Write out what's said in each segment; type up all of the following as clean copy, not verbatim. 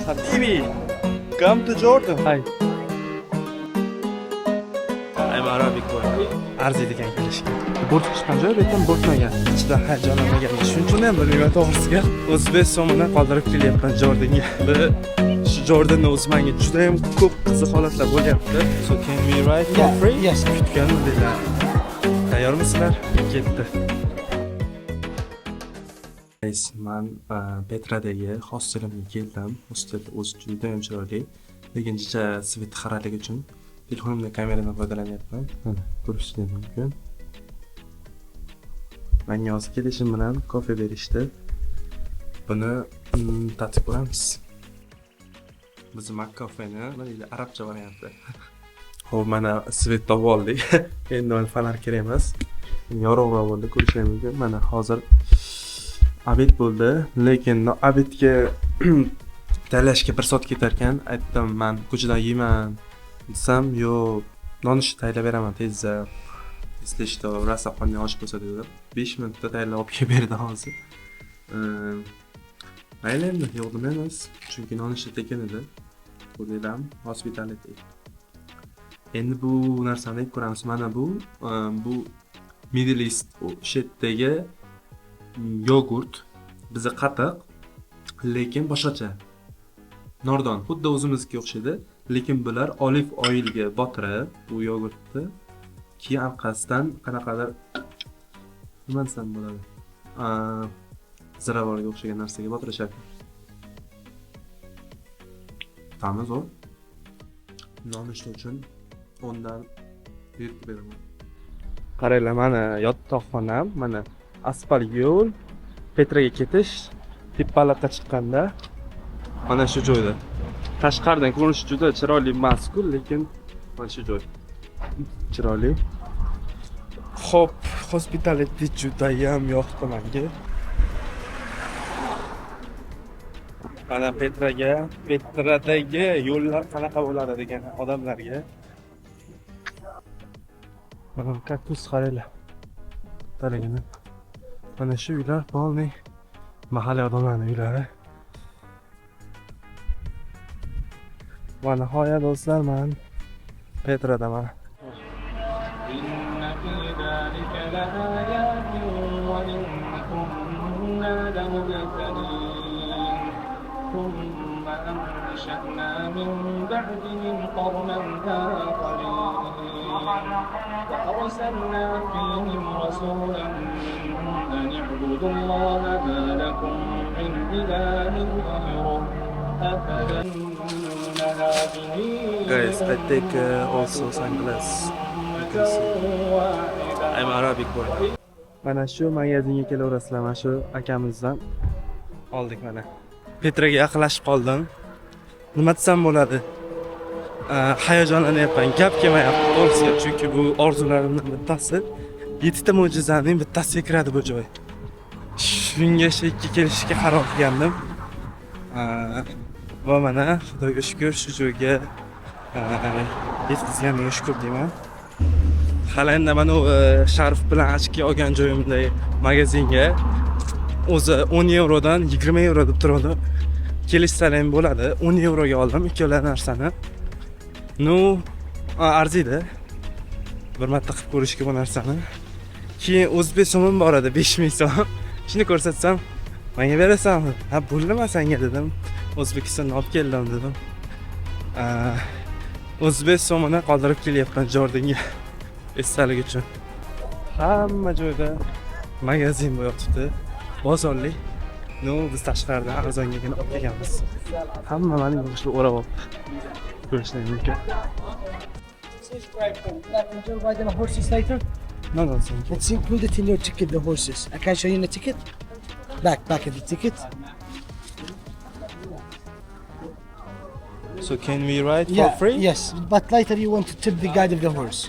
Habibi, come to Jordan. Hi. I'm Arabic boy. Arziydi ekan kelishga. Bo'rt chiqqan joy lekin bo'rtmagan. Ichida hayajonlanmagan. Shuning uchun ham bilmayman to'g'risiga. O'zbek so'mini qoldirib kelyapman Jordanga. Shu Jordanni o'zi menga juda ham ko'p qiziq holatlar bo'lyapti. So can we ride for free? Yes. Kutganmiz dedilar. Tayyormisizlar? Ketdi. Men Petradagi hostelimga keldim. Hostel o'zi juda ham chiroyli. Lekin jicha svet xaraligi uchun telefonimda kameradan foydalanyapman. Mana ko'rishingiz mumkin. Menga hozir kelishim bilan kofe berishdi. Buni tatib ko'ramiz. Biz Makkofeni mana arabcha varianti. Xo'p, mana svet topib oldik. Endi uni fonar kerak emas. Yorug'roq bo'ldi, ko'rishingiz mumkin. Mana hozir obed bo'ldi, lekin obedga tayyorlashga 1 soat ketar ekan. Aytdim, men ko'chadan yeyman desam, yo'q, nonushta tayyorlab beraman tezda. Eslashdi, rosa qonli osh bo'lsa dedi. 5 minutda tayyorlab olib kelib berdi hozir. Mayli endi, yo'q demaymiz, chunki nonushta tekin edi. Qo'ydim, hospitality. Endi bu narsani ko'ramiz. Mana bu Middle East shetdagi yogurt, bizi qatiq, lekin boshqacha. Nordon, xuddi o'zimizga o'xshaydi, lekin bular oliv oilga botirib, bu yogurtni keyin orqasidan qanaqadir nima desam bo'ladi? Ziravorga o'xshagan narsaga botirishadi. Ta'mi zo'r. Nonushta uchun ondan berib beraman. Qaranglar, mana yotoqxonam, mana asfalt yo'l, Petraga ketish, tepaloqqa chiqqanda mana shu joyda. Tashqaridan ko'rinishi juda chiroyli emas-ku, lekin mana shu joy chiroyli. Xo'p, hospitality juda ham yoqdi menga. Mana Petradagi yo'llar qanaqa bo'ladi degan odamlarga. Mana kaktus qaranglar. Taligini. Mana shu uylar polni mahalliy odamlarning uylari. Va nihoyat do'stlar, men Petradaman. وأرسلنا فيهم رسولا أن اعبدوا الله ما لكم من إله غيره أفمن هذه Guys, I take also sunglasses. You can see. I'm Arabic boy. Mana shu magazinga kelaverasizlar, mana shu akamizdan oldik mana. Petraga yaqinlashib qoldim. Nima desam bo'ladi? Hayajonlanyapman, gap kelmayapti to'g'risiga, chunki bu orzularimdan bittasi. 7 ta mo'jizaning bittasiga kiradi bu joy. Shunga shekka kelishga qaror qilgandim. Va mana Xudoga shukr, shu joyga yetkazganiga shukr deyman. Hali endi mana Sharif bilan ochki olgan joyimda magazinga o'zi 10 yevrodan 20 yevro deb turadi. Kelishsalar bo'ladi. 10 yevroga oldim ikkala narsani. Arziydi. Bir marta qilib ko'rishga bu narsani. Keyin o'zbek so'mim bor edi, 5000 so'm. Shuni ko'rsatsam, menga berasanmi? Ha, bo'ldimi senga dedim. O'zbekistondan olib keldim dedim. O'zbek so'mini qoldirib kelyapman Jordanga. Esdalik uchun. Hamma joyda magazin bo'yotibdi. Bozorlik. Biz tashqarida arzongagina olib kelganmiz. Hamma meni yig'ishib o'rab olibdi. Ko'rishingiz mumkin. Enjoy riding a horses later? No, thank you. It's included in your ticket, the horses. I can show you the ticket. Back of the ticket. So can we ride for free? Yes, but later you want to tip the guide of the horse.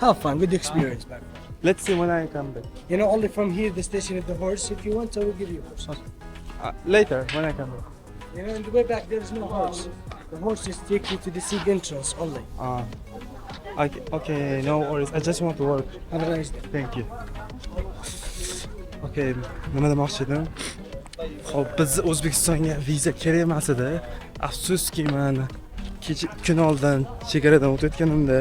Have fun, good experience, man. Let's see when I come back. You know, only from here, the station of the horse. If you want, I will give you a horse. Later, when I come back. You know, on the way back, there is no horse. The horses take you to the sea entrance only. Okay, no worries. I just want to work. Have a nice day. Thank you. Okay, nima demoqchi edim? Xo'p, biz O'zbekistonga viza kerak emas edi. Afsuski, men kecha kun oldin chegaradan o'tayotganimda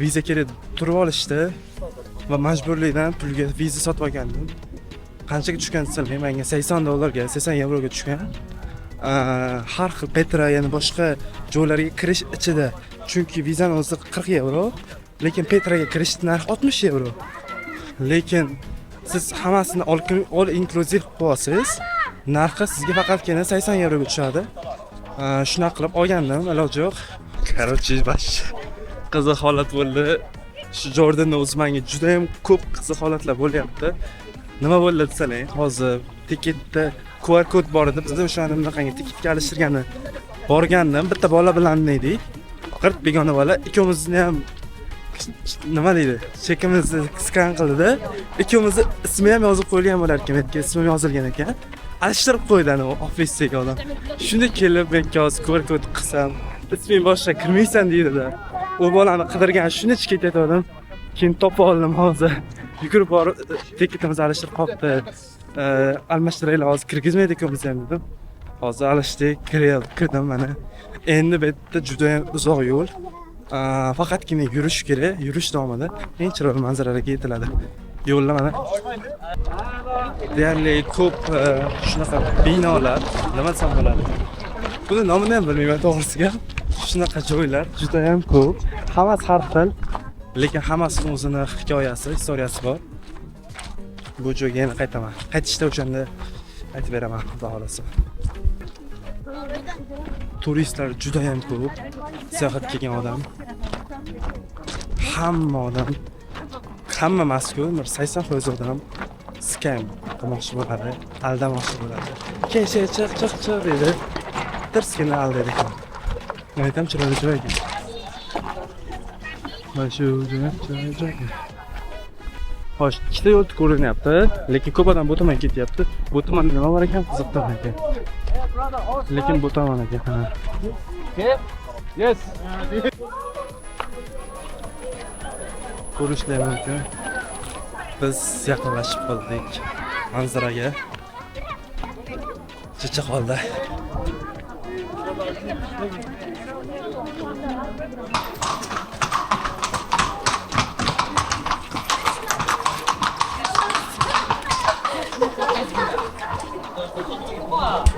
viza kerak deb turib olishdi va majburlikdan pulga viza sotib olgandim. Qanchaga tushgan desam, menga $80 $80 ga tushgan. Har xil Petra, ya'ni boshqa joylarga kirish ichida. Chunki vizani o'zi €40, lekin Petraga kirish narxi €60. Lekin siz hammasini all inclusive qilib olsangiz, narxi sizga faqatgina €80 ga tushadi. Shunaqa qilib olgandim, iloji yo'q. Короче, bash qiziq holat bo'ldi. Shu Jordanning o'zi menga juda ham ko'p qiziq holatlar bo'lyapti. Nima bo'ldi desalar, hozir tiketda QR kod bor edi. Biz o'shani bunaqangi tiketga alishtirgani borgandim. Bitta bola bilan edik. 40 begona bola, ikkimizni ham nima deydi? Chekimizni skan qildi-da, ikkimizni ismi ham yozib qo'yilgan bo'lar ekan, menga ismim yozilgan ekan. Alishtirib qo'ydi ana ofisdagi odam. Shunda kelib menga hozir QR kod qilsam, isming boshqa kirmaysan deydi-da. U bolani qirgan shuni ichga ketdim. Keyin topib oldim hozir. Yugurib borib tiketimizni alishtirib qolibdi. Almashtiraylar, hozir kirgizmaydi ikkovimiz ham dedim. Hozir alishdik, kirdim mana. Endi bu yerda juda ham uzoq yo'l. Faqatgina yurish kerak, yurish davomida eng chiroyli manzaralarga yetiladi. Yo'llar mana deyarli ko'p shunaqa binolar, nima desam bo'ladi. Buni nomini ham bilmayman to'g'risiga. Shunaqa joylar juda ham ko'p. Hammasi har xil, lekin hammasining o'zining hikoyasi, istoriyasi bor. Bu joyga yana qaytaman. Qaytishda o'shanda aytib beraman, xudo xolasa. Turistlar juda ham ko'p. Sayohat kelgan odam. Hamma odam, hamma mazkur 80% odam scam qilmoqchi bo'ladi, aldamoqchi bo'ladi. Kecha chiq dedi. Tirskina aldadi ekan. Men aytam chiroyli joy ekan. Mana shu joy. Xo'sh, ikkita yo'l ko'rinyapti, lekin ko'p odam bu tomonga ketyapti. Bu tomonda nima bor ekan? Qiziqdir ekan. Lekin bu tomon ekan. Yes. Ko'rishlar mumkin. Biz yaqinlashib qoldik manzaraga. Chicha qoldi.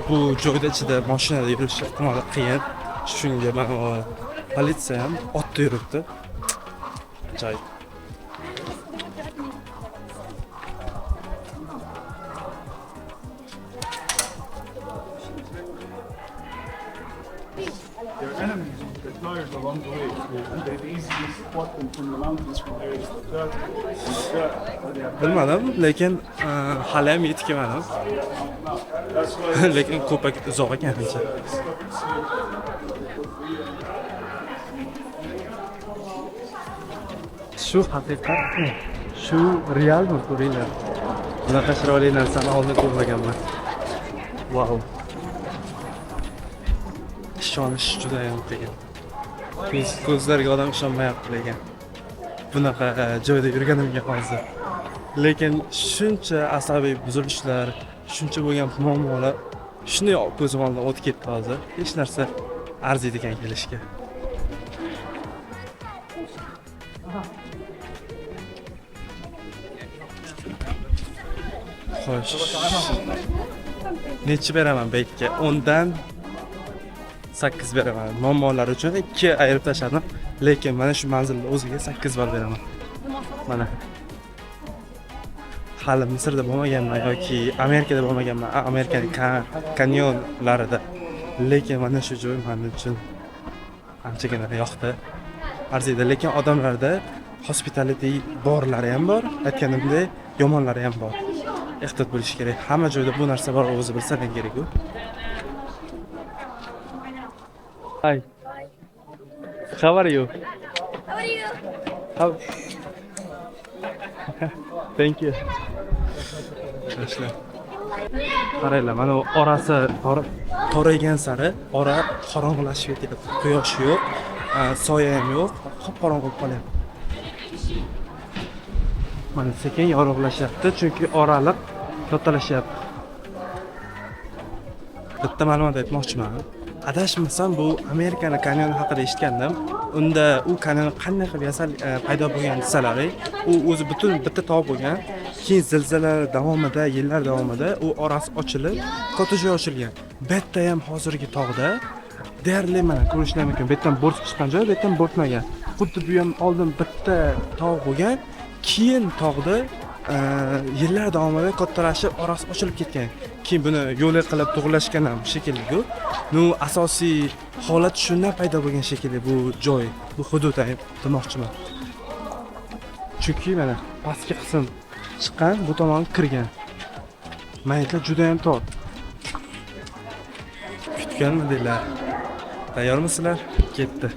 Bu joyda ichida mashinada yurish ehtimoli qiyin. Shunga mana politsiya ham otda yuribdi. Joy. Their enemies with their flyers along the way, and they'd easily spot them from the mountains from areas like that. Bilmadim, lekin hali ham yetib kelmadim. Lekin ko'pak uzoq ekan menimcha. Shu haqiqatmi? Shu realmi ko'ringlar? Bunaqa chiroyli narsani oldin ko'rmaganman. Wow. Ishonish juda ham qiyin. Ko'zlarga odam ishonmayapti lekin. Bunaqa joyda yurganimga hozir. Lekin shuncha asabiy buzilishlar, shuncha bo'lgan muammolar shunday ko'zim oldidan o'tib ketdi hozir. Hech narsa arziydi ekan kelishga. Xo'sh. Necha beraman baytga? 10 dan 8 beraman. Muammolar uchun 2 ayirib tashladim, lekin mana shu manzilning o'ziga 8 ball beraman. Mana. Hali Misrda bo'lmaganman yoki Amerikada bo'lmaganman, Amerikaning kanyonlarida. Lekin mana shu joy men uchun anchagina yoqdi. Arziydi, lekin odamlarda hospitality borlari ham bor, aytganimdek, yomonlari ham bor. Ehtiyot bo'lish kerak. Hamma joyda bu narsa bor, o'zi bilsa kerak-ku. Hi. How are you? How are you? How? Thank you. Qaranglar, mana bu orasi toraygan sari ora qorong'ilashib ketyapti. Quyosh yo'q, soya ham yo'q, qop-qorong'i bo'lib qolyapti. Mana sekin yorug'lashyapti, chunki oraliq kattalashyapti. bitta ma'lumot aytmoqchiman. Adashmasam bu Amerikani kanyoni haqida eshitgandim. Unda u kanyon qanday qilib paydo bo'lgan desalar, u o'zi butun bitta tog' bo'lgan. Keyin zilzilalar davomida, yillar davomida u orasi ochilib, katta joy ochilgan. Bu yerda ham hozirgi tog'da deyarli mana ko'rishlar mumkin. Bu yerdan bo'rtib chiqqan joy, bu yerdan bo'rtmagan. Xuddi bu ham oldin bitta tog' bo'lgan, keyin tog'da yillar davomida kattalashib, orasi ochilib ketgan. Keyin buni yo'l qilib to'g'rilashgan ham shekilli-ku. Nu asosiy holat shundan paydo bo'lgan shekilli bu joy, bu hudud demoqchiman. Chunki mana pastki qism chiqqan, bu tomon kirgan. Maytlar juda ham tor. Kutganmi deylar? Tayyormisizlar? Ketdi.